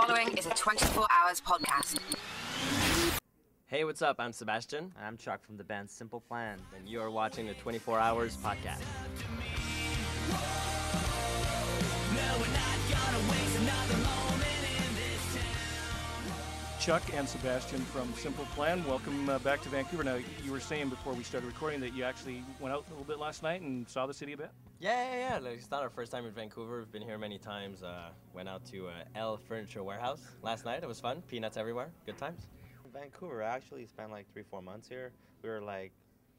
following is a 24 Hours podcast. Hey, what's up? I'm Sebastien. I'm Chuck from the band Simple Plan. And you are watching the 24 Hours podcast. Chuck and Sebastien from Simple Plan, welcome back to Vancouver. Now, you were saying before we started recording that you actually went out a little bit last night and saw the city a bit? Yeah. Like, it's not our first time in Vancouver. We've been here many times. Went out to L Furniture Warehouse last night. It was fun. Peanuts everywhere. Good times. Vancouver, I actually spent like 3-4 months here. We were like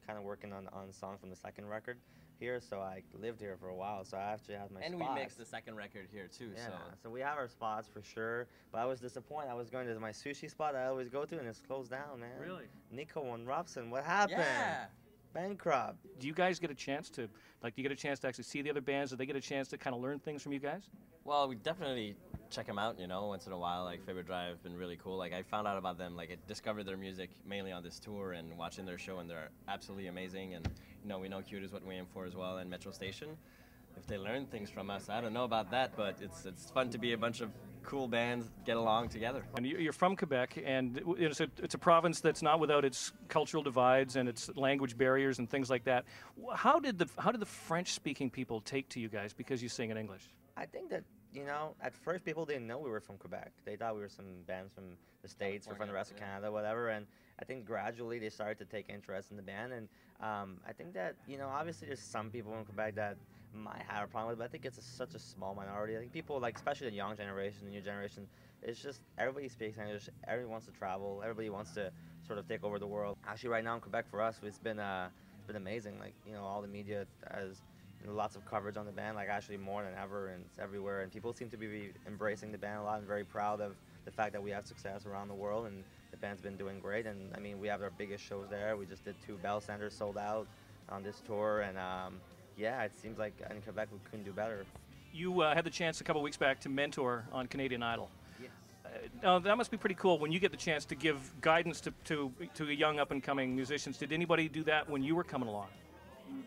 kind of working on songs from the second record here, so I lived here for a while, so I actually had my spots. And we mixed the second record here too. Yeah, so we have our spots for sure, but I was disappointed. I was going to my sushi spot I always go to, and it's closed down, man. Really? Nico and Robson, what happened? Yeah. Bankrupt. Do you guys get a chance to, do you get a chance to actually see the other bands? Do they get a chance to kind of learn things from you guys? Well, we definitely check them out, once in a while. Like, Favorite Drive, been really cool. Like, I found out about them, I discovered their music mainly on this tour and watching their show, and they're absolutely amazing. And, we know Cute is what we aim for as well, and Metro Station. If they learn things from us, I don't know about that, but it's fun to be a bunch of cool bands get along together. And you're from Quebec, and it's a province that's not without its cultural divides and its language barriers and things like that. How did the French-speaking people take to you guys because you sing in English? I think that, at first people didn't know we were from Quebec. They thought we were some bands from the States or from the rest of Canada, whatever. And I think gradually they started to take interest in the band. And I think that, obviously there's some people in Quebec that might have a problem with it, but I think it's such a small minority. I think people, especially the young generation, the new generation, it's just everybody speaks English, everybody wants to travel, everybody wants to sort of take over the world. Actually, right now in Quebec for us, it's been amazing. All the media has lots of coverage on the band, actually more than ever, and it's everywhere. And people seem to be embracing the band a lot and very proud of the fact that we have success around the world, and the band's been doing great. And I mean, we have our biggest shows there. We just did 2 Bell Centers sold out on this tour, and yeah, it seems like in Quebec we couldn't do better. You had the chance a couple weeks back to mentor on Canadian Idol. Yes. Now that must be pretty cool when you get the chance to give guidance to young up-and-coming musicians. Did anybody do that when you were coming along?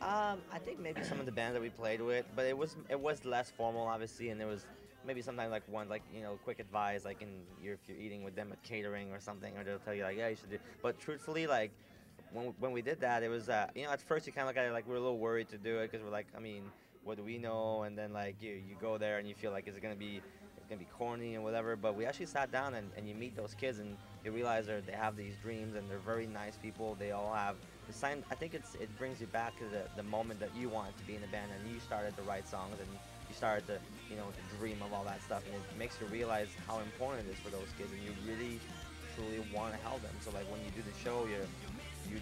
I think maybe some of the bands that we played with, but it was less formal, obviously, and there was maybe sometimes quick advice, if you're eating with them at catering or something, or they'll tell you yeah, you should do. But truthfully, when we did that, it was at first you kind of look at it we're a little worried to do it because we're what do we know? And then you go there and you feel it's gonna be corny and whatever. But we actually sat down and you meet those kids and you realize they have these dreams and they're very nice people. They all have the same. I think it brings you back to the moment that you wanted to be in the band and you started to write songs and you started to to dream of all that stuff, and it makes you realize how important it is for those kids, and you really truly want to help them. So when you do the show, you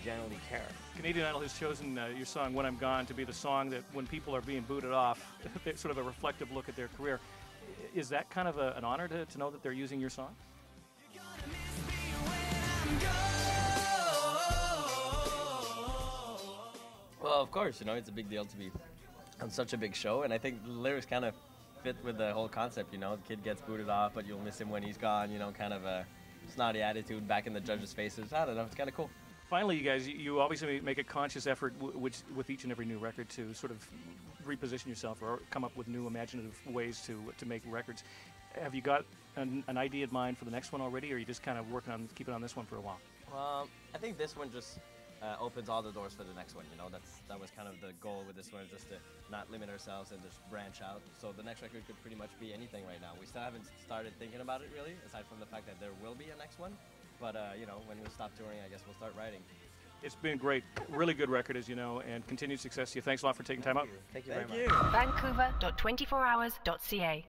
genuinely care. Canadian Idol has chosen your song "When I'm Gone" to be the song that when people are being booted off, it's sort of a reflective look at their career. Is that kind of an honor to know that they're using your song? Well, of course, it's a big deal to be on such a big show, and I think the lyrics kind of fit with the whole concept, the kid gets booted off, but you'll miss him when he's gone, kind of a snotty attitude back in the judges' faces. I don't know, it's kind of cool. Finally, you guys, you obviously make a conscious effort with each and every new record to sort of reposition yourself or come up with new imaginative ways to make records. Have you got an idea in mind for the next one already, or are you just kind of working on keeping on this one for a while? Well, I think this one just opens all the doors for the next one. That was kind of the goal with this one, just to not limit ourselves and just branch out. So the next record could pretty much be anything right now. We still haven't started thinking about it really, aside from the fact that there will be a next one. But when we stop touring, I guess we'll start writing. It's been great, really good record, as you know, and continued success to you. Thanks a lot for taking time out. Thank you very much. Vancouver.24hours.ca